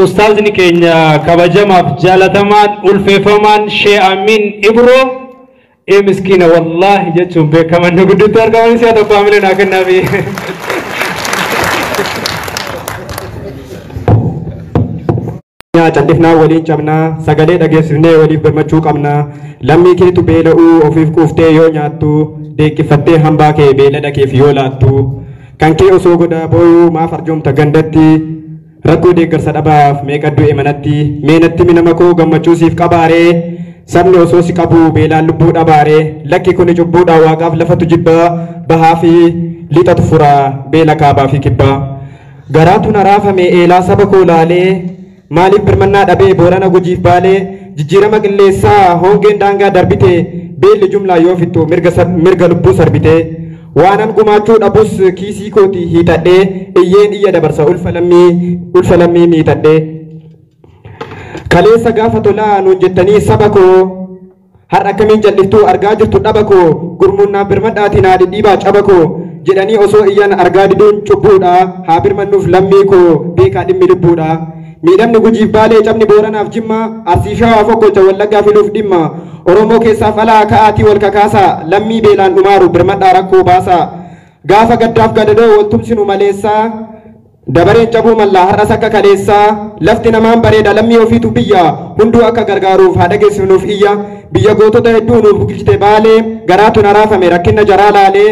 Ustaazni keenya kabajamaaf jaalatamaan ulfeeffamaan Sheikh Amin Ibro miskiina wallahi jechuun beekaman gudditti argaman si'a tokko Amin naa kennaafi. Candifnaa waliin cabnaa sagalee dhageessifnee waliif gammachuu qabnaa lammii keetu beela'uu ofiif quuftee yoo nyaattu deeqqifattee hambaa kee beelada keef yoo laattu kan kee osoo godhaa booyuu maaf arjoomta gandatti rakkoo deeggarsa dhabaaf meeqadduu emanatti meenatti minama koo gammachuu siif qabaaree sabni osoo si qabu beelaan lubbuu dhabaaree lakki kuni cubbuudhaa waaqaaf lafatu jibbaa bahaa fi lixatu furaa beela kaabaa fi kibbaa garaatu na raafame eelaa saba koo laalee maaliif birmannaa dhabee boorana gujiif baalee jijjiirama qilleessaa hongeen daangaa darbite beelli jumlaa yoo fixxu mirga lubbuu sarbite waanan gumaachuu dhabus kiisii kooti hiixadhee iyyeen iyya dabarsa ulfa lammii miixadhee kaleessa gaafa tolaa nuun jettanii saba koo har'a akkamiin jal'iftuu argaa jirtu dhaba koo gurmuunnaaf birmadhaatiin haa dhidhiibaa caba koo jedhanii osoo iyyan argaa diduun cubbuudha haa birmannuuf lammii koo beekaa dhimmi lubbuudha. miidhamni gujiif baalee cabni booranaaf jimma arsii shawaaf okkolcha wallaggaa filuuf dhimma oromoo keessaaf alaa ka'aatii wal kakaasaa lammii beelaan dhumaaru birmadhaa rakkoo baasaa gaafa gaddaaf gadadoo waltumsinu maleessaa dabareen cabuu mallaa har'as akka kaleessaa lafti namaan bareeda lammii ofiitu biyya hunduu akka gargaaruuf haa dhageessinuuf iyya biyya gootota hedduu nuuf buqilchite baalee garaatu na raafame rakkina jaraa laalee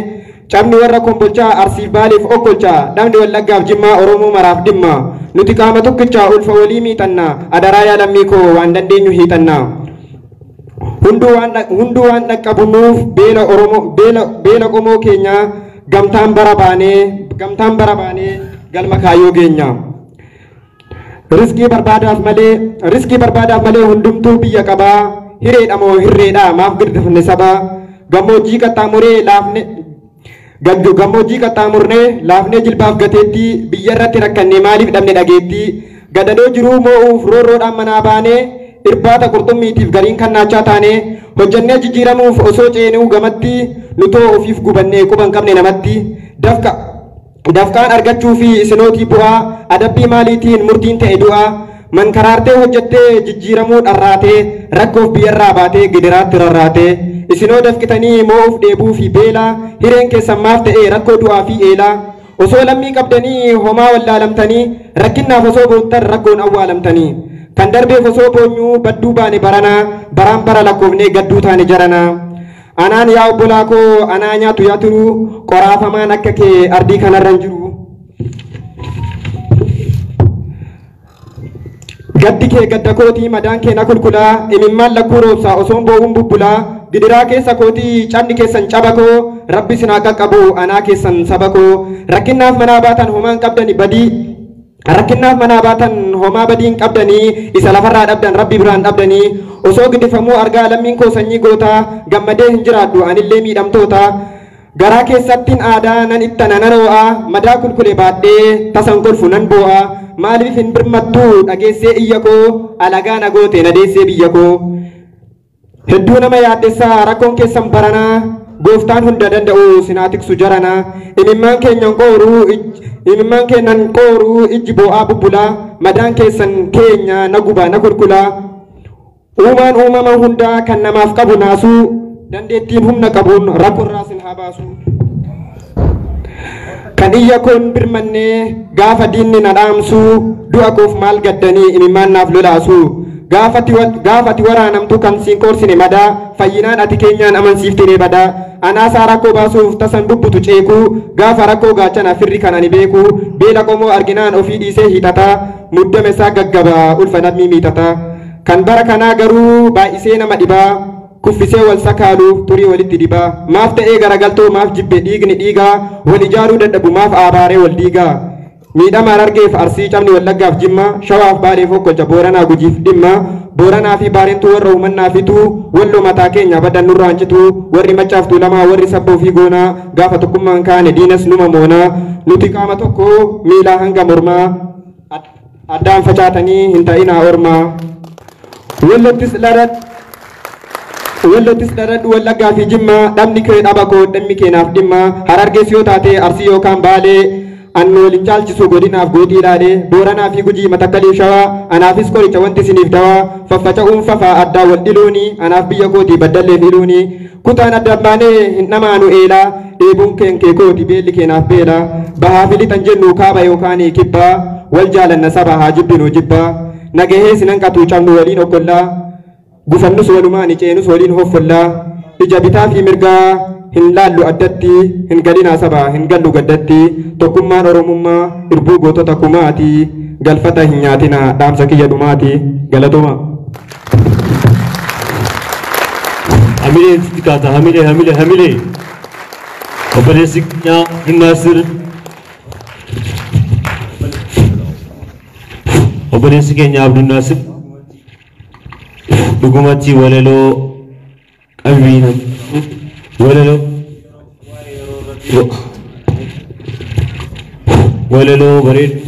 cabni warra kombolchaa arsiif baaleef okkolcha dhabni wallaggaaf jimmaa oromoo maraaf dhimma nuti qaama tokkicha ulfa walii miixanna adaraa yaa lammii koo waan dandeenyu hiixanna hunduu waan dhaqqabunuuf beela qomoo keenya gamtaan bara baanee galma kaayyoo geenya riskii barbaadaaf malee hundumtuu biyya qabaa hireedha moo hirreedha maaf girdifne sabaa gammoojjii qaxxaamurnee laafnee jilbaaf gateetti biyya irratti rakkanne maaliif dhabne dhageetti gadadoo jiruu moo'uuf roorroodhaan manaa baanee irbaata qurxummiitiif galiin kannaachaa taane hojjannee jijjiiramuuf osoo ceenuu gamatti nutoo ofiif gubannee quban qabne namatti dafqaan argachuu fi isinootii bu'aa adabbii maaliitiin murtiin ta'e du'aa mankaraartee hojjettee jijjiiramuu dharraatee rakkoof biyyarraa baatee gidiraatti rarraatee isinoo dafqitanii moo'uuf dheebuu fi beelaa hireen keessan maaf ta'e rakkoo du'aa fi eelaa osoo lammii qabdanii homaa wallaalamtanii rakkinnaaf osoo boontan rakkoon awwaalamtanii kan darbeef osoo boonyuu badduu baane baraan bara lakkoofnee gadduu taane jaranaa anaan yaa obbolaa koo anaa nyaatu yaa turu qoraafamaan akka kee ardii kanarra hin jiru gaddi kee gadda kootii madaan kee na kulkulaa imimmaan lakkuu roobsaa osoon boo'uun bubbulaa gidiraa keessa kootii cabni keessan caba koo rabbi sinaa qaqqabu anaa keessan saba koo rakkinnaaf manaa baatan homaan qabdani badii rakkinnaaf manaa baatan homaa badiin qabdanii isa lafarraa dhabdan rabbi biraan dhabdanii osoo gidifamuu argaa lammiin koo sanyii gootaa gammadee hin jiraadhu anillee miidhamtoota garaa keessattiin aadaa nan ittana nan ho'a madaa kulkule baadhee tasan kolfu nan boo'a maaliif hin birmattuu dhageessee iyya koo alagaa na goote na deessee biyya koo hedduu nama yaaddessaa rakkoon keessan baranaa gooftaan hunda danda'u sinaa tiksu jaranaa imimmaan keenyan qooruu ijji boo'aa bubbulaa madaan keessan keenya na gubaa na kulkulaa uumaan uumama hundaa kan namaaf qabu naasuu dandeettiin humna qabuun rakkoorraa sin haa baasu kan iyya koon birmannee gaafa diinni na dhaamsuu du'a koof maal gaddanii imimmaan naaf lolaasuu gaafati waraanamtu kan siin koorsine madaa fayyinaan ati keenyaan amansiiftine badaa anaasaa rakkoo baasuuf tasan bubbutu ceekuu gaafa rakkoo gaachana firri kan ani beekuu beela qomoo arginaan ofii dhiisee hiixataa muddame isaa gaggabaa ulfa nammii miixataa kan bara kanaa garuu baay'isee nama dhibaa kuffisee wal sakaaluuf turii walitti dibaa maaf ta'ee garagaltoo maaf jibbe dhiigni dhiigaa wal ijaaruu dadhabu maaf aabaaree wal diigaa miidhama Harargeef arsii cabni wallaggaaf jimma shawaaf baaleef okkolcha booranaa gujiif dhimma booranaa fi baarentuu warra uumannaa fitu walloo mataa keenya badan nurraa hancitu warri machaaftuu lamaa warri sabboo fi goonaa gaafa tokkummaan kaane diinas numa moonaa nuti qaama tokko miilaa hanga mormaa addaan facaatanii hin ta'inaa ormaa wallottis dharadhu wallaggaa fi jimma dhabni kee dhaba koo dhimmi keenaaf dhimma Harargees yoo taate arsii yookaan baalee annu waliin caalchisu godinaaf gootii ilaalee booranaa fi gujii matakkalii shawaa anaafis qoricha wanti siniif dawaa faffaca'uun fafaa addaa wal dhiluuni anaaf biyya kootii baddallee filuuni kutaan adda baanee hin dhamaanu eelaa dheebuun kee kooti beelli keenaaf beela bahaa filixan jennu kaaba yookaan kibbaa wal jaalanna saba haa jibbinu jibbaa nagahee sinan qatuu cabnu waliin okkollaa gufannus walumaan ceenus waliin hoffollaa ija bitaa fi mirgaa hin laallu addatti hin galinaa saba hin gallu gaddatti tokkummaan oromummaa irbuu gootota kumaati galfata hin nyaatina dhaamsa kiyya dhumaati galatoma. Hamile tikata hamile obboleessi Naasir obboleessi keenya Abdul Naasir dhugumatti walaloo qalbiin walaloo bareedu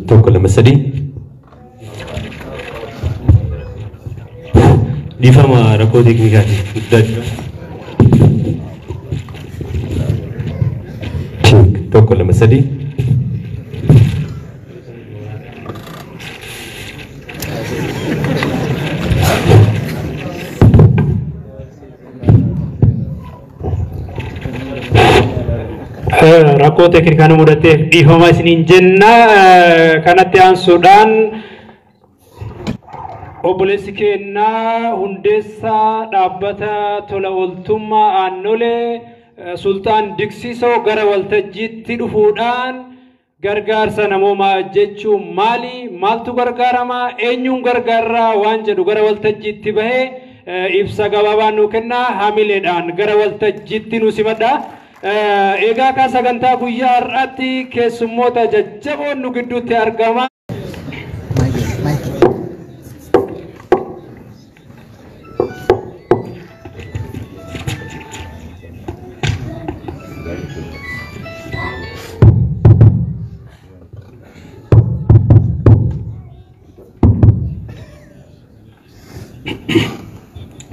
tokko lama sadii dhiifama rakkoo teeknikaati guddaa tokko lama sadii rakkoo teeknikaan mudateef dhiifama isiniin jenna kanatti aansuudhaan obboleessi keenyaa hundeessaa dhaabbata tola ooltummaa aannolee Sultaan Diksisoo gara waltajjiitti dhufuudhaan gargaarsa namoomaa jechuun maaltu gargaaramaa eenyuun gargaaraa waan jedhu gara waltajjiitti bahee ibsa gabaabaa nuu kennaa hamileedhaan gara waltajjiitti nu simadha. Egaa akka sagantaa guyyaa har'aatti keessummoota jajjaboon nu gidduutti argama.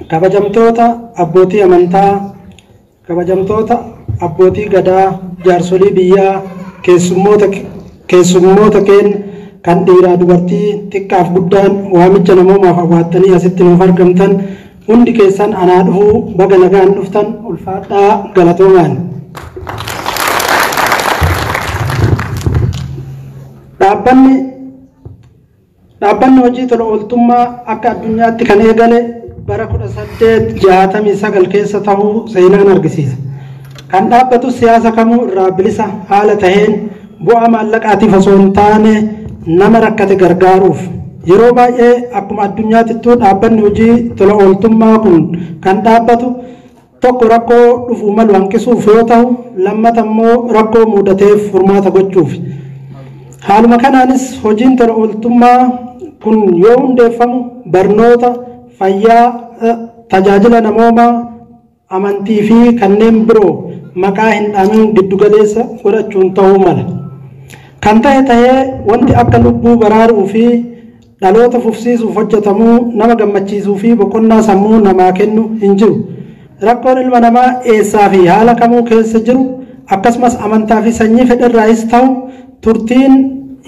Kabajamtoota abbootii amantaa, kabajamtoota abbootii gadaa, jaarsolii biyyaa, keessummoota keenya kan dhiiraa dubartii xiqqaaf guddaan waamicha namoomaaf hawwattanii asitti nuuf argamtan hundi keessan anaa dhufuu baga nagaan dhuftan ulfaadhaa galatoomaan. Dhaabbanni hojii tola ooltummaa akka addunyaatti kan eegale bara 1869 keessa ta'uu seenaan argisiisa. Kan dhaabbatu siyaasa kamuu irraa bilisa haala taheen bu'aa maallaqaatiif osoo hin taane nama rakkate gargaaruuf. Yeroo baay'ee akkuma addunyaatittuu dhaabbanni hojii tola ooltummaa kun kan dhaabbatu tokko rakkoo dhufuu malu hanqisuuf yoo ta'u lammata immoo rakkoo mudateef furmaata gochuuf. Haaluma kanaanis hojiin tola ooltummaa kun yoo hundeeffamu barnoota, fayyaa, tajaajila namoomaa, amantii fi kanneen biroo maqaa hin dhaamin giddugaleessa godhachuun ta'uu mala. Kan ta'ee wanti akka lubbuu baraaruu fi dhaloota fufsiisuuf hojjetamuu nama gammachiisuu fi boqonnaa sammuu namaa kennu hin jiru. Rakkoon ilma namaa eessaa fi haala kamuu keessa jiru akkasumas amantaa fi sanyii fedherraayis ta'u turtiin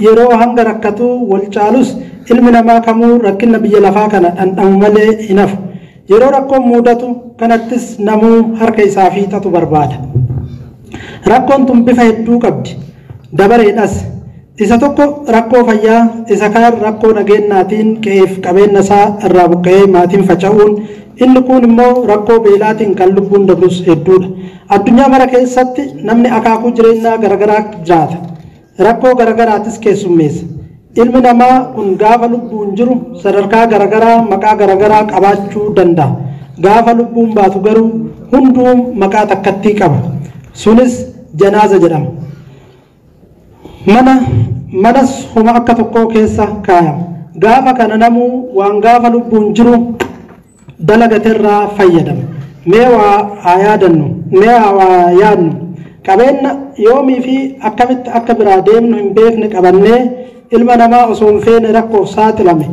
yeroo hanga rakkatu wal caalus ilmi namaa kamuu rakkina biyya lafaa kana dhandhamu malee hin hafu. Yeroo rakkoon mudatu kanattis namuu harka isaa fiixatu barbaada. Rakkoon tun bifa hedduu qabdi. Dabareedhas isa tokko rakkoo fayyaa, isa kaan rakkoo nageenyaatiin qe'eef qabeenya isaa irraa buqqa'ee maatiin faca'uun, inni kun immoo rakkoo beelaatiin kan lubbuun dabrus hedduudha. Addunyaa mara keessatti namni akaakuu jireenyaa garagaraa jiraata. Rakkoo garagaraatis keessummeessa. Ilmi namaa kun gaafa lubbuun jiru sadarkaa garagaraa maqaa garagaraa qabaachuu danda'a. Gaafa lubbuun baatu garuu hunduu maqaa takkattii qaba. Sunis janaaza jedhama. Manas homa akka tokkoo keessa kaayama. Gaafa kana namuu waan gaafa lubbuun jiru dalagaterraa fayyadama. Mee waa yaadnu qabeenya yoomii fi akkamitti akka biraa deemnu hin beekne qabannee ilma namaa osoo hin feene rakkoof saaxilame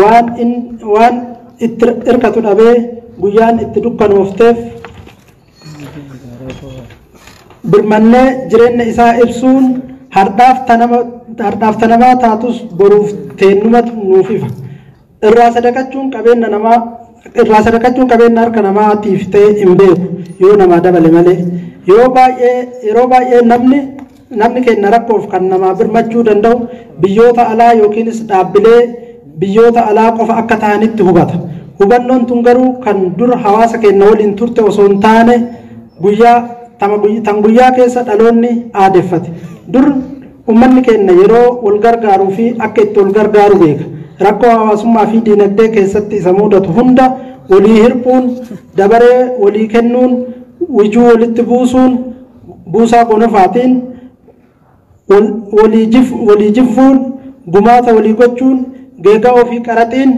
waan itti hirkatu dhabee guyyaan itti dukkanoofteef birmannee jireenya isaa ibsuun hardhaaf tanamaa taatus boruuf teennumatu nuuf ifa. Irraa sadaqachuun qabeenya harka namaatiif ta'e hin beeku yoo namaa dabale malee yeroo baay'ee namni keenya rakkoof kan namaa birmachuu danda'u biyyoota alaa yookiinis dhaabbilee biyyoota alaa qofa akka ta'anitti hubata. Hubannoon tun garuu kan dur hawaasa keenya waliin turte osoo hin taane guyyaa keessa dhaloonni aadeffate. Dur ummanni keenya yeroo wal gargaaruu fi akka itti wal gargaaru beeka. Rakkoo hawaasummaa fi diinagdee keessatti isa mudatu hunda walii hirpuun, dabaree walii kennuun, wijuu walitti buusuun, buusaa gonofaatiin walii jiffuun, gumaata walii gochuun, geegaa ofii qaraxiin,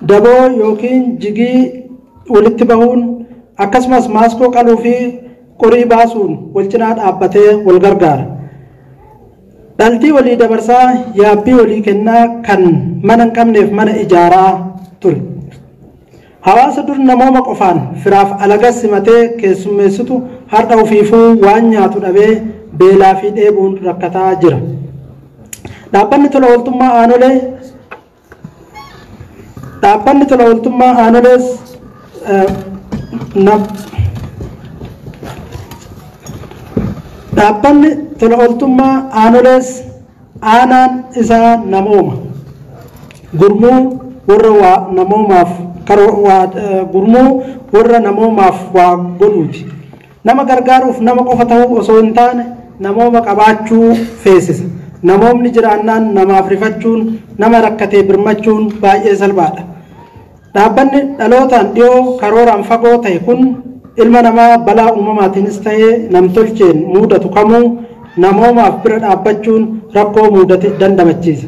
daboo yookiin jigii walitti bahuun, akkasumas maaskoo qaluu fi qorii baasuun wal cinaa dhaabbatee wal gargaara. Dhaltii walii dabarsaa yaabbii walii kennaa kan mana hin qabneef mana ijaaraa ture. Hawaasa dur namooma qofaan firaaf alagas simatee keessummeessitu har'a ofiifuu waan nyaatu dhabee beelaa fi dheebuun rakkataa jira. Dhaabbanni tola ooltummaa aanolees dhaabbanni tola ooltummaa aanolees aanaan isaa namooma gurmuu warra namoomaaf waa godhuuti. Nama gargaaruuf nama qofa ta'uu osoo hin taane namooma qabaachuu feesisa. Namoomni jiraannaan namaaf rifachuun nama rakkatee birmachuun baay'ee salphaadha. Dhaabbanni dhalootaan dhiyoo karooraan fagoo ta'e kun ilma namaa balaa uumamaatiinis ta'ee namtolcheen mudatu kamuu namoomaaf bira dhaabbachuun rakkoo mudate dandamachiisa.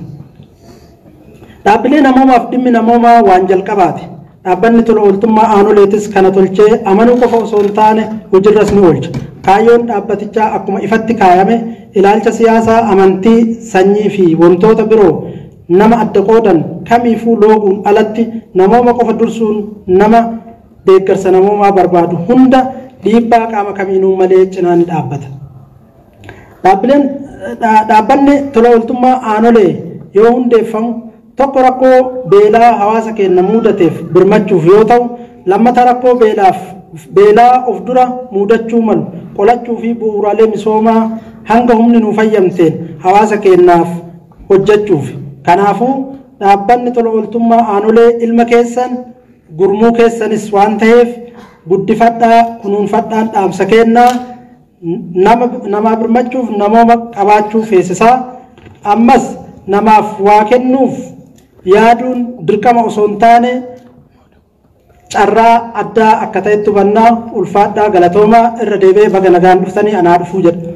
Dhaabbilee namoomaaf dhimmi namoomaa waan jalqabaati. Dhaabbanni tola ooltummaa aanoleetis kana tolchee amanuu qofa osoo hin taane hojiirras ni oolcha. Kaayyoon dhaabbatichaa akkuma ifatti kaayame ilaalcha siyaasaa, amantii, sanyii fi wantoota biroo nama adda qoodan kamiifuu looguun alatti namooma qofa dursuun nama deeggarsa namoomaa barbaadu hunda dhiibbaa qaama kamiinuu malee cinaan ni dhaabbata. Dhaabbanni tola ooltummaa aanolee yoo hundeeffamu tokko rakkoo beelaa hawaasa keenya mudateef birmachuuf yoo ta'u, lammata rakkoo beelaa of dura mudachuu malu qolachuu fi bu'uuraalee misoomaa hanga humni nu fayyamteen hawaasa keenyaaf hojjechuuf. Kanaafuu dhaabbanni tola ooltummaa aanolee ilma keessan gurmuu keessanis waan ta'eef guddifadhaa kunuunfadhaan dhaamsa kennaa nama birmachuuf namooma qabaachuu feesisaa. Ammas namaaf waa kennuuf yaaduun dirqama osoo hin taane carraa addaa akka ta'etti hubannaa. Ulfaadhaa galatoomaa irra deebi'ee baga nagaan dhuftanii anaa dhufuu jedha.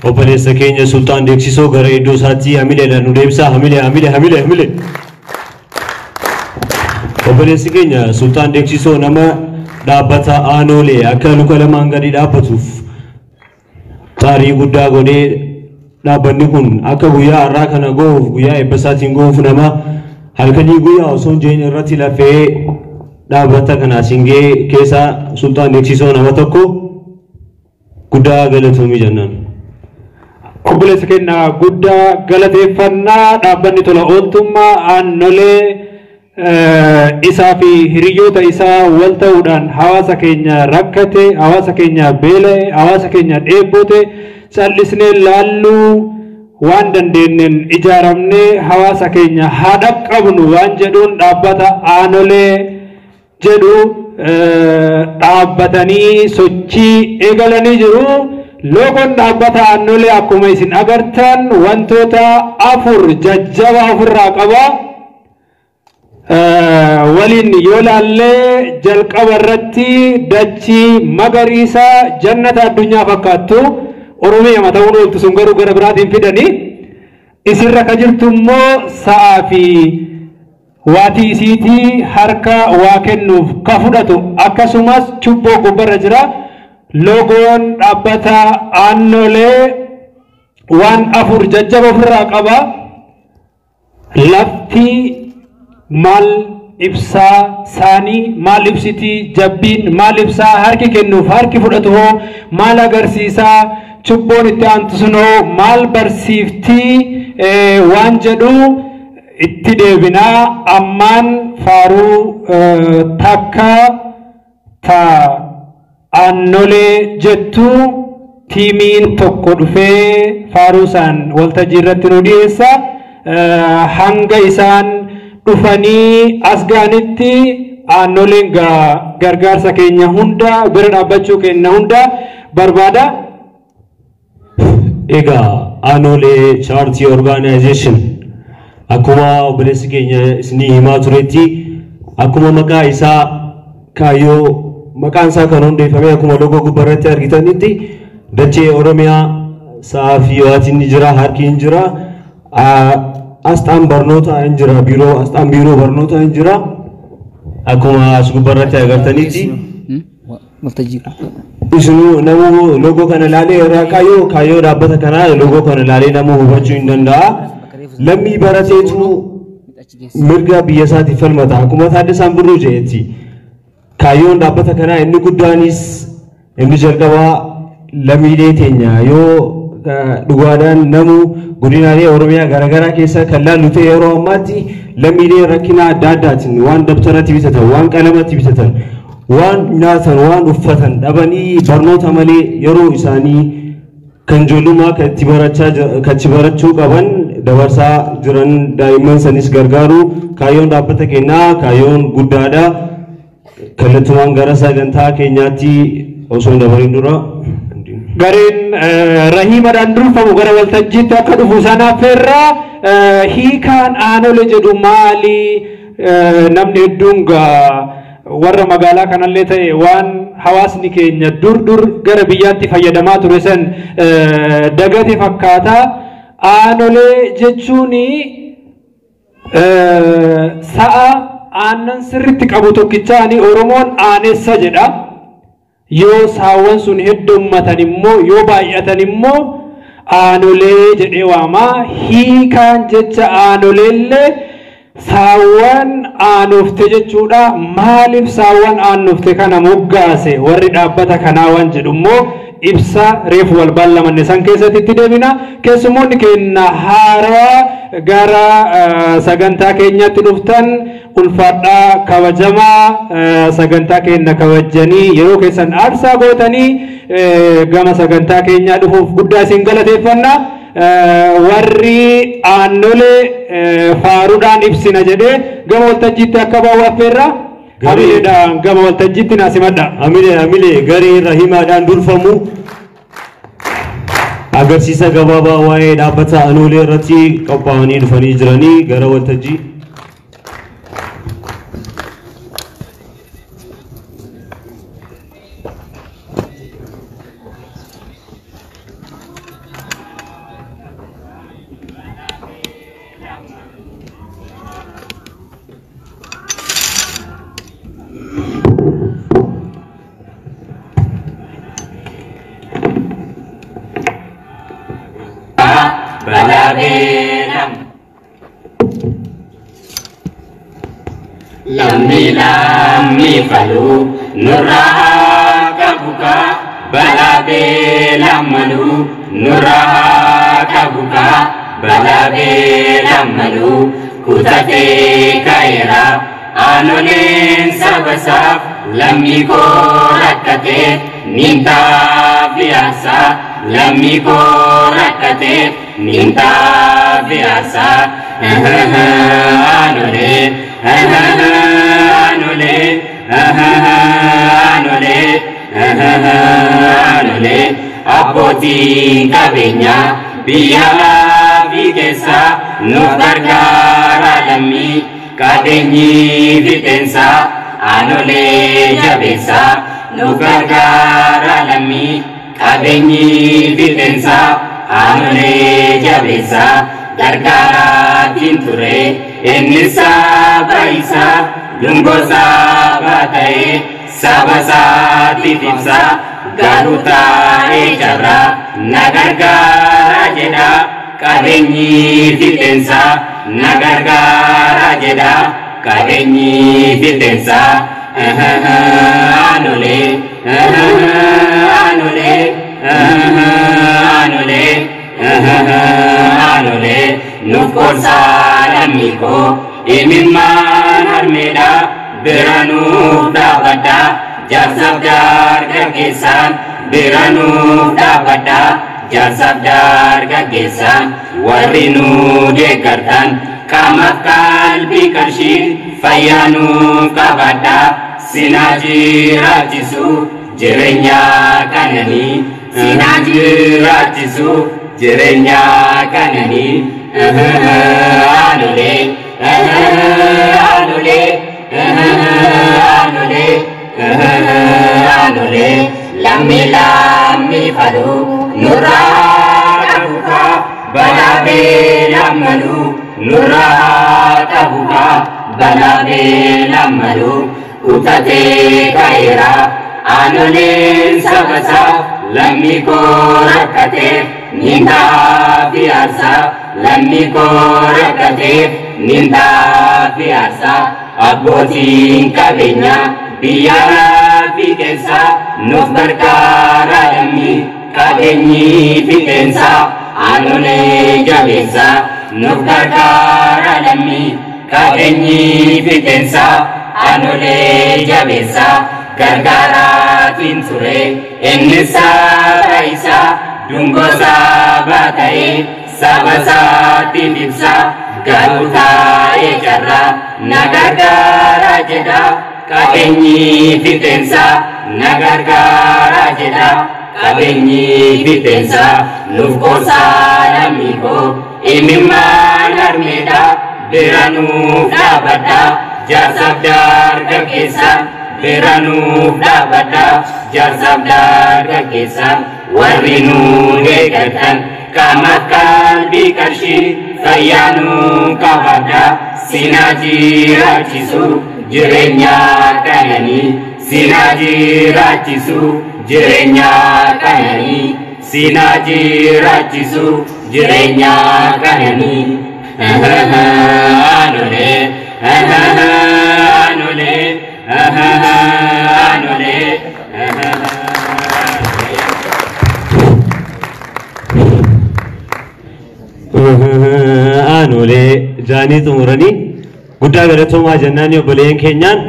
Obboleessa keenya Sultaan Deeksisoo gara iddoo isaatti hamileedhaan nu deebisaa. Hamile. Obboleessi keenya Sultaan Deeksisoo nama dhaabbata aanolee akka luka lamaan gadi dhaabbatuuf xaarii guddaa godhee dhaabbanni kun akka guyyaa har'aa kana go'uuf guyyaa eebba isaatiin go'uuf nama halkanii guyyaa osoo hin jeen irratti lafee dhaabbata kanaas hin ga'e keessaa Sultaan Deeksisoo nama tokko guddaa galatoomii jennaan. Obboleessa keenya guddaa galateeffannaa. Dhaabbanni tola ooltummaa aanolee isaa fi hiriyoota isaa wal ta'uudhaan hawaasa keenya rakkate, hawaasa keenya beela'e, hawaasa keenya dheebote callisnee laalluu waan dandeenyeen ijaaramnee hawaasa keenya haa dhaqqabnu waan jedhuun dhaabbata aanolee jedhu dhaabbatanii sochii eegalanii jiru. Loogoon dhaabbata aanolee akkuma isin agartan wantoota afur jajjaba ofirraa qaba. Waliin yoo laallee jalqaba irratti dachii magariisa jannata addunyaa fakkaattu Oromiyaa ta'uun ooltu sun garuu gara biraatiin fidanii isirra ka jirtu immoo sa'aa fi waatii isiitii harka waa kennuuf ka fudhatu akkasumas chubboo gubbarra jira logoon dhaabbata aannolee waan afur jajjaba ofirraa qaba lafti maal ibsaa saanii maal ibsitii jabbiin maal ibsaa harki kennuuf harki fudhatu hoo maal agarsiisaa chubboon itti aantu sun hoo maal barsiiftii waan jedhu itti deebinaa ammaan faaruu takka ta aannolee jettu tiimiin tokko dhufee faaruu isaan waltajjii irratti nu dhiyeessa hanga isaan dhufanii as gaanitti aannoleen gargaarsa keenya hunda bira dhaabbachuu keenya hunda barbaada. Egaa aannolee charity organization akkuma obboleessi keenya isinii himaa turetti akkuma maqaa isaa kaayyoo maqaan isaa kan hundeeffame akkuma logo gubbarratti argitanitti dachee Oromiyaa saafii waatiin ni jira harki ni jira asxaan barnoota hin jira biiroo asxaan biiroo barnoota hin jira akkuma as gubbarratti agartanitti isinu namu logo kana laalee irraa kaayyoo dhaabbata kanaa logo kana laalee namu hubachuu hin danda'a lammii barateetu mirga biyya isaatiif falmata akkuma Taaddasaan Birruu jedhetti kaayyoon dhaabbata kanaa inni guddaanis inni jalqabaa lammiilee teenya yoo dhugaadhaan namu godinaalee Oromiyaa garaagaraa keessa kan laallu ta'e yeroo ammaatti lammiilee rakkina adda addaatiin waan dabtaratti bitatan waan qalamatti bitatan waan nyaatan waan uffatan dhabanii barnoota malee yeroo isaanii kan ijoollummaa kan itti barachuu qaban dabarsaa jiran daa'imman sanis gargaaru kaayyoon dhaabbata keenyaa kaayyoon guddaadha kallattumaan gara sagantaa keenyaatti osoo dabarin dura gareen rahiimadhaan durfamu gara waltajjiitti akka dhufu sanaaf irraa hiikaan aanolee jedhu maali namni hedduun warra magaalaa kanallee ta'e waan hawaasni keenya dur gara biyyaatti fayyadamaa ture san dagate fakkaata aanolee jechuun sa'a aannan sirritti qabu tokkichaani Oromoon aanessa jedha yoo saawwan sun heddummatan immoo yoo baay'atan immoo aanolee jedhee waamaa hiikaan jecha aanoleellee saawwan aanofte jechuudha maaliif saawwan aanofte kana moggaase warri dhaabbata kanaa waan jedhu immoo ibsa reefu wal baallamanne san keessatti itti deebina keessumoonni keenya haaraa gara sagantaa keenyatti dhuftan ulfaadhaa kabajamaa sagantaa keenya kabajanii yeroo keessan aarsaa gootanii gama sagantaa keenyaa dhufuuf guddaa isin galateeffanna warri aannolee faaruudhaan ibsina jedhee gama waltajjiitti akka bahu affeerra hamileedhaan gama waltajjiitti naasimadha hamilee garee rahiimaadhaan durfamu agarsiisa gabaabaa waa'ee dhaabbata aannolee irratti qophaa'anii dhufanii jiranii gara waltajjii Lammi falu nurraha kabuka balabe lamalu nurraha kabuka balabe lamalu kutate kaira anolen sabasaf lammi ko rakkate ninta fiasa lammi ko rakkate ninta fiasa anole anole abbootiin qabeenyaa biyya bikeessa nuuf gargaara lammii qabeenyi fixeensa aanolee jabeessa nuuf gargaara lammii qabeenyi fixeensa aanolee jabeessa gargaara tinture ennisa baisa dungosa batae sabasa tifsa garuta ejabra nagargara jeda kabenyi fitensa nagargara jeda kabenyi fitensa anole anole anole anole nukorsa lamiko imimman harmeda beranu dabada jasabdar gagesan beranu dabada jasabdar gagesan warinu dekartan kamat kalbi karshi fayanu kabada sinaji rajisu jerenya kanani sinaji rajisu jerenya kanani anule anule anule anule lammi lammi falu nurra tabuka balabe lamalu nurra tabuka balabe lamalu utate kaira anule sabasa lammi ko rakate ninda biasa lammi ko rakate ninda biasa abotin kabenya biara fitensa nuf berkara lammi kabenyi fitensa anule jabesa nuf berkara lammi kabenyi fitensa anule jabesa gargara tinture ennisa baisa dungosa batae sabasa tifsa garuta ejara nagargara jeda kabenyi fitensa nagargara jeda kabenyi fitensa nufkosa lamiko imimman armeda beranu dabada jasabdar gagesan beranu dabada jasabdar gagesan warinu dekartan kamat kalbi karshi fayanu kabada sinaji rajisu jerenya kanani sinaji rajisu jerenya kanani sinaji rajisu jerenya kanani anule anule anule anule jani tumurani guddaa galatoomaa jennaan obboleen keenyaan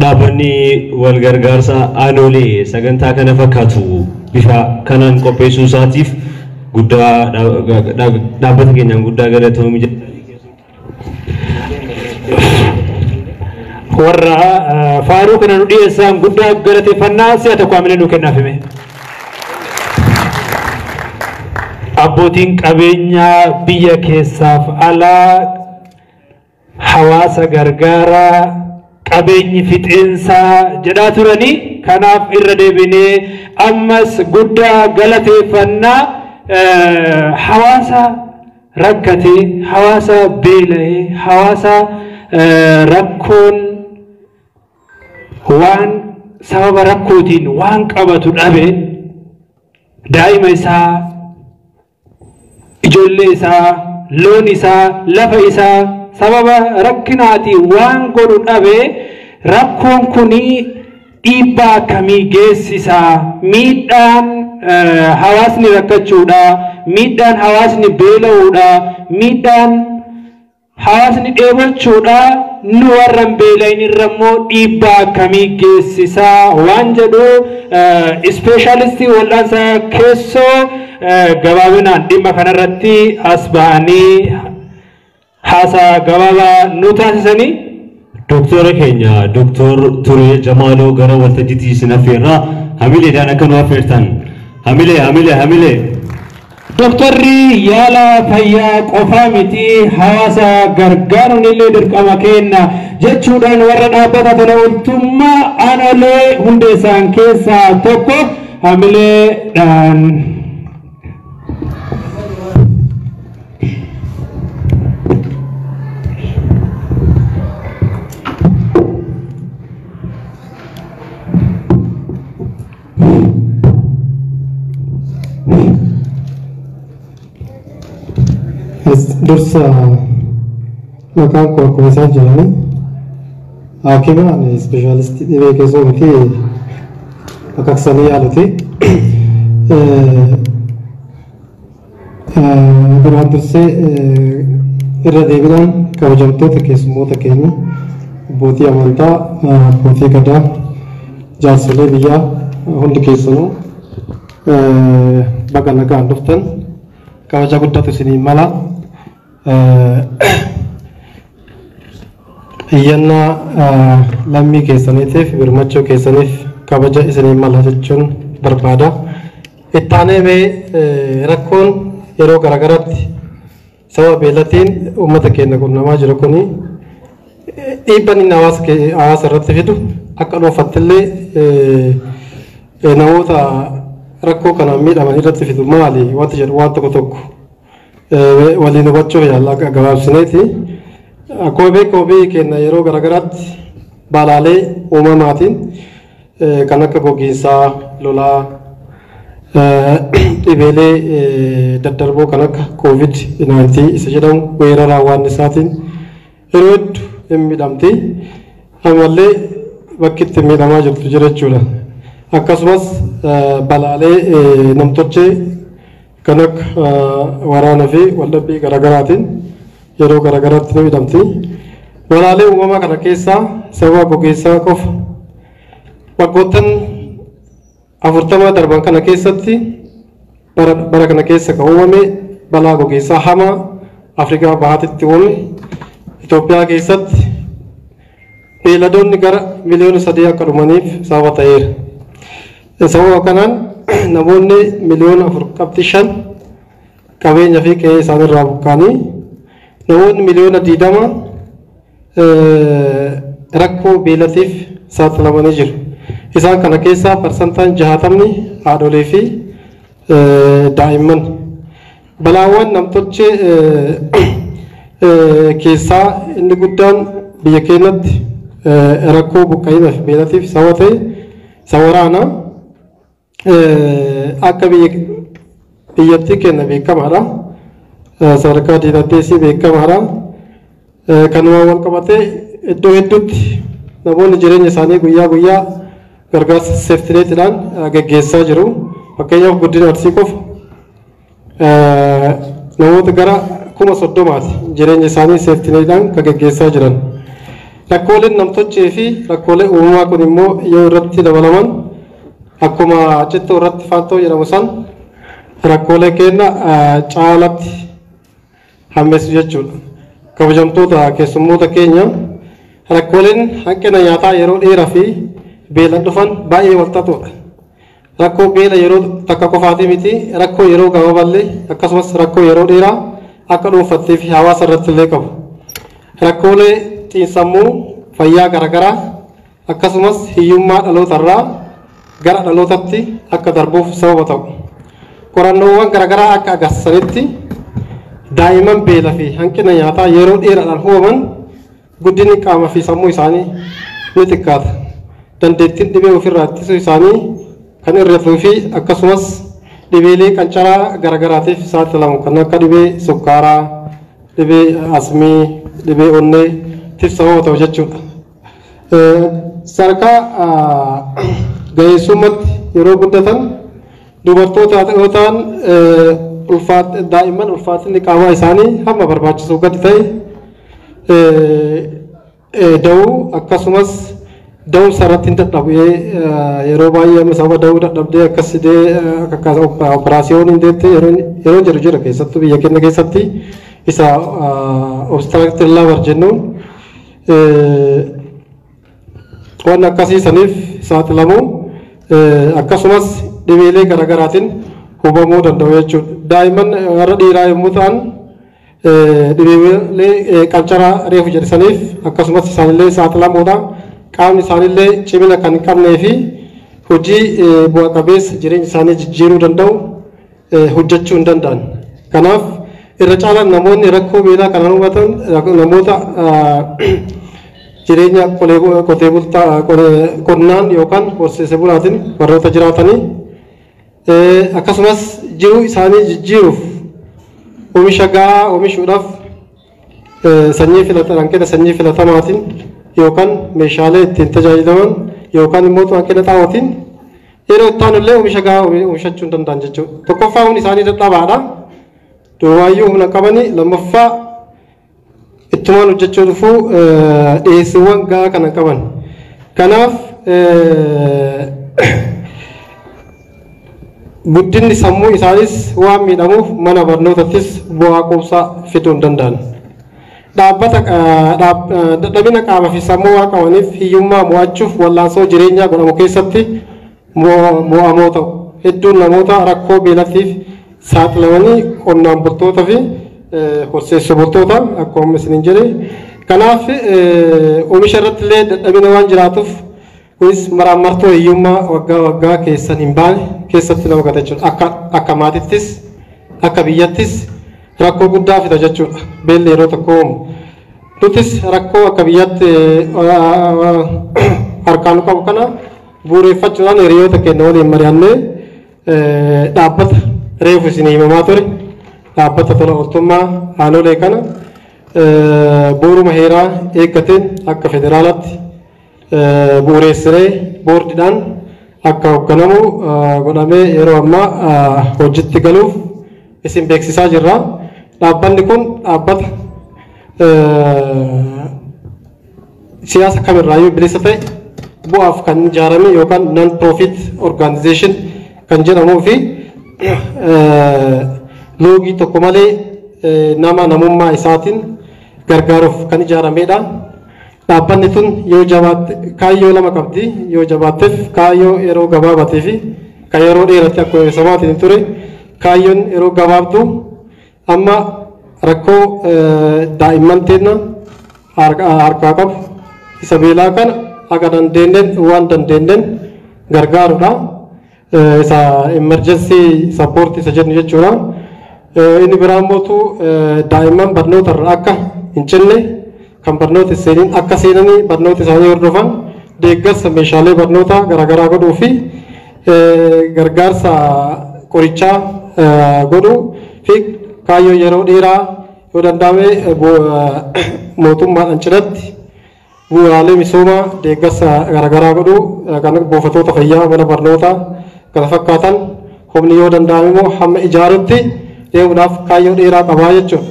dhaabbanni wal gargaarsa aanolee sagantaa kana fakkaatu bifa kanaan qopheessuu isaatiif guddaa dhaabbata keenyaan guddaa galatoomii warra faaruu kana nu dhiyeessan guddaa galateeffannaa si'a tokko amina nu kennaafime. Abbootiin qabeenyaa biyya keessaaf alaa hawaasa gargaaraa qabeenyi fixeensaa jedhaa turanii kanaaf irra deebinee ammas guddaa galateeffannaa hawaasa rakkatee hawaasa beela'ee hawaasa rakkoon waan sababa rakkootiin waan qabatu dhabe daa'ima isaa ijoollee isaa loon isaa lafa isaa sababa rakkinaatiin waan godhu dhabe rakkoon kunii dhiibbaa akkamii geessisa miidhaan hawaasni rakkachuudha miidhaan hawaasni beela'uudha miidhaan hawaasni dheebochuudha nu warran beela'in irrammoo dhiibbaa akkamii geessisa waan jedhu ispeeshaalistii wal'aansa keessoo gabaabinaan dhimma kanarratti as ba'anii haasaa gabaabaa nu taasisanii Doktora keenya Doktor Turee Jamaaloo gara waltajjiitti isin affeerraa hamileedhaan akka nu affeertan hamilee Doktorri yaala fayyaa qofaa miti hawaasa gargaaruun illee dirqama kenna jechuudhaan warra dhaabbata tola ooltummaa aanolee hundeessan keessaa tokko hamileedhaan dursa maqaan koo akkuma isaan jedhani haakima ispeeshaalistii dhibee keessoo miti baqaqsanii yaaluti. Duraan dursee irra deebiidhaan kabajamtoota keessummoota keenya abbootii amantaa, abbootii gadaa, jaarsolee biyyaa hundi keessanuu baga nagaan dhuftan kabaja guddatu isinii mala. Iyyannaa lammii keessaniitiif birmachuu keessaniif kabaja isinii mala jechuun barbaada. Itti aanee mee rakkoon yeroo garagaraatti sababa beelatiin uummata keenya qunnamaa jiru kuni dhiibbaan inni hawaasa irratti fidu akka dhuunfattillee namoota rakkoo kanaan miidhaman irratti fidu maali wanti jedhu waan tokko tokko waliin hubachuuf yaalla gabaabsineeti. Akkuma beekamu biyyi keenya yeroo garagaraatti balaalee uumamaatiin kan akka gogiinsaa, lolaa, dhibeelee daddarboo kan akka COVID-19 isa jedhamu weerara hawaannisaatiin yeroo hedduu hin miidhamti. Ammallee bakki itti miidhamaa jirtu jira jechuudha. Akkasumas balaalee namtochee kan akka waraana fi waldhabbii garaagaraatiin yeroo garaagaraatti ni miidhamti. Balaalee uumamaa kana keessaa sababa gogiinsaa qofa waggoottan 40 darban kana keessatti bara kana keessa kan uumame balaa gogiinsaa hamaa Afrikaa bahaatitti uumame Itoophiyaa keessatti beeladoonni gara miliyoona 3 akka dhumaniif sababa ta'eera. Sababa kanaan namoonni miliyoona 4.5 qabeenya fi qe'ee isaaniirraa buqqa'anii namoonni miliyoona 20 rakkoo beelatiif saaxilamanii jiru. Isaan kana keessaa parsantaan 60 haadholee fi daa'imman. Balaawwan namtolchee keessaa inni guddaan biyya keenyatti rakkoo buqqa'inaa fi beelatiif sababa ta'e isa waraana akka biyyattii keenya beekamaadha. Sadarkaa diinagdeesii beekamaadha. Kanuma wal qabatee iddoo hedduutti namoonni jireenya isaanii guyyaa guyyaa gargaarsa seeftineetiidhaan gaggeessaa jiru. Fakkeenyaaf guddina Arsii qofa namoota gara 30,000 jireenya isaanii seeftineetiidhaan kan gaggeessaa jiran. Rakkooleen namtochee fi rakkoolee uumamaa kun immoo yoo irratti dabalaman akkuma cittoo irratti faantoo jedhamu san rakkoolee keenya caalatti hammeessu jechuudha. Kabajamtoota keessummoota keenya rakkooleen hanqina nyaataa yeroo dheeraa fi beelan dhufan baay'ee walxaxoodha. Rakkoo beela yeroo takka qofaatii miti rakkoo yeroo gabaaballee akkasumas rakkoo yeroo dheeraa akka dhuunfattee fi hawaasa irratti illee qabu. Rakkoolee xiinsammuu fayyaa garaagaraa akkasumas hiyyummaa dhalootarraa gara dhalootatti akka darbuuf sababa ta'u. Qorannoowwan garaagaraa akka agarsiisanitti daa'imman beela fi hanqina nyaataa yeroo dheeraadhaan uumaman guddinni qaamaa fi sammuu isaanii ni xiqqaata. Dandeettiin dhibee ofirraa ittisuu isaanii kan hir'atuu fi akkasumas dhibeelee qancaraa garaagaraatiif saaxilamu kan akka dhibee sukkaaraa, dhibee asmii, dhibee onneetiif sababa ta'u jechuudha. Sadarkaa ga'eessummaatti yeroo guddatan dubartoota yoo ta'an daa'imman ulfaatinni qaamaa isaanii hamma barbaachisuu gadi ta'e da'uu akkasumas da'umsa irratti hin dadhabu yeroo baay'ee sababa da'uu dadhabdee akkasitee akka operaasiyoon hin deette yeroo jiru jira keessattuu biyya keenya keessatti isa obstaaktil labar jennuun waan akkasiisaniif saaxilamu akkasumas dhibeelee garaagaraatiin hubamuu danda'u jechuudha. Daa'imman warra dhiiraa yommuu ta'an dhibeelee qancaraa reefu jedhisaniif akkasumas isaanillee saaxilamuudha. Qaamni isaanillee cimina kan hin qabnee fi hojii bu'a qabeessa jireenya isaanii jijjiiruu danda'u hojjechuu hin danda'an. Kanaaf irra caalaan namoonni rakkoo beelaa kanaan hubatan namoota jireenya qotee bultaa qonnaan yookaan horsiisee bulaatiin warroota jiraatanii akkasumas jiruu isaanii jijjiiruuf oomisha gahaa oomishuudhaaf sanyii hanqina sanyii filatamaatiin yookaan meeshaalee ittiin tajaajilaman yookaan immoo hanqina xaa'ootiin yeroo itti aanullee oomisha gahaa oomishachuu hin danda'an jechuudha. Tokkoffaa humni isaanii dadhabaadha. Duraayyuu humna qabanii lammaffaa ittumaan hojjechuu dhufuu dhiyeessiiwwan gahaa kana qaban. Kanaaf guddinni sammuu isaanis waan miidhamuuf mana barnootattis bu'aa quubsaa fiduu hin danda'an. Dadhabina qaamaa fi sammuu waan qabaniif hiyyummaa mo'achuuf wallaansoo jireenyaa godhamu keessatti mo'amoo ta'u. Hedduun namoota rakkoo beelatiif saaxilamanii qonnaan bultootaa fi horsiisee bultoota akkuma isiniin jedhe. Kanaaf oomisha irratti illee dadhabina waan jiraatuuf kunis maraamartoo hiyyummaa waggaa waggaa keessan hin baane keessatti nama gata jechuudha. Akka maatittis akka biyyattis rakkoo guddaa fida jechuudha. Beelli yeroo tokko uumu. Nutis rakkoo akka biyyatti harkaan qabu kana bu'uureffachuudhaan hiriyoota keenya waliin mari'annee dhaabbata reefu isin himamaa ture. Dhaabbata tola ooltummaa aanolee kana bu'uuruma heeraa eeggateen akka federaalaatti bu'uureessinee boordiidhaan akka hoogganamu godhamee yeroo ammaa hojiitti galuuf isin beeksisaa jirra. Dhaabbanni kun dhaabbata siyaasa kamirraayyuu bilisa ta'e bu'aaf kan ijaarame yookaan non profit organization kan jedhamuu fi loogii tokko malee namummaa isaatiin gargaaruuf kan ijaaramedha. Dhaabbanni tun yoo jabaatte kaayyoo lama qabdi. Yoo jabaatteef kaayyoo yeroo gabaabatee fi kan yeroo dheeratti akkuma samaatiin ture kaayyoon yeroo gabaabdu amma rakkoo daa'imman teenna harkaa qabu isa beelaa kana akka dandeenyen waan dandeenyen gargaarudha. Isa emergency support isa jennu jechuudha. Inni biraa immoo daa'imman barnoota irra akka hin cinne kan barnoota seeniin akka seenanii barnoota isaanii hordofan deeggarsa meeshaalee barnoota garaagaraa godhuu fi gargaarsa qorichaa godhuu fi kaayyoo yeroo dheeraa yoo danda'ame mootummaadhaan cinatti bu'uuraalee misoomaa deeggarsa garaagaraa godhuu kan buufatoota fayyaa mana barnootaa kana fakkaatan humni yoo danda'ame immoo hamma ijaarutti deemuudhaaf kaayyoo dheeraa qabaa jechuudha.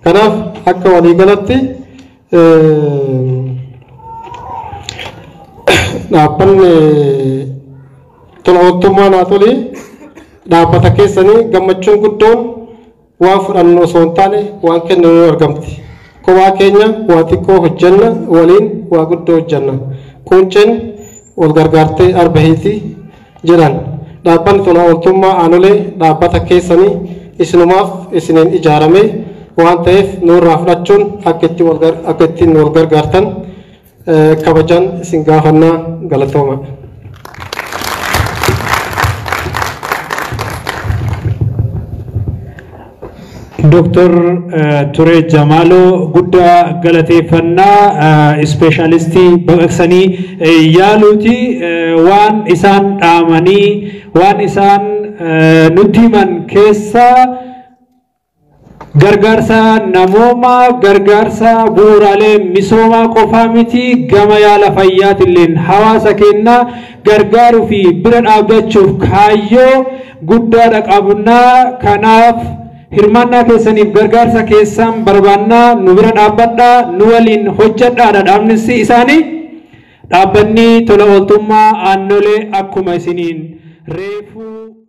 Kanaaf akka waliigalatti dhaabbanni tola ooltummaa naatolii dhaabbata keessanii gammachuun guddoon waan fudhannu osoo hin taane waan kennu argamti. Kophaa keenya waa xiqqoo hojjenna waliin waa guddoo hojjenna. Qunceen wal gargaartee arbahiiti jedhan. Dhaabbanni tola ooltummaa aanolee dhaabbata keessanii isinumaaf isiniin ijaarame waan ta'eef nurraa fudhachuun akka ittiin wal gargaartan kabajaan isin gaafannaa galatooma. Dr. Ture Jamalo guddaa galateeffannaa ispeeshaalistii baqaqsanii yaaluuti waan isaan dhaamanii waan isaan nutti himan keessaa gargaarsa namoomaa gargaarsa bu'uuraalee misoomaa qofaa miti gama yaala fayyaatilleen hawaasa keenya gargaaruu fi bira dhaabbachuuf kaayyoo guddaadha qabnaa. Kanaaf hirmaannaa keessaniif gargaarsa keessan barbaannaa nu bira dhaabbadhaa nu waliin hojjedhaadha dhaabni isaanii. Dhaabbanni tola ooltummaa aannolee akkuma isiniin reefuu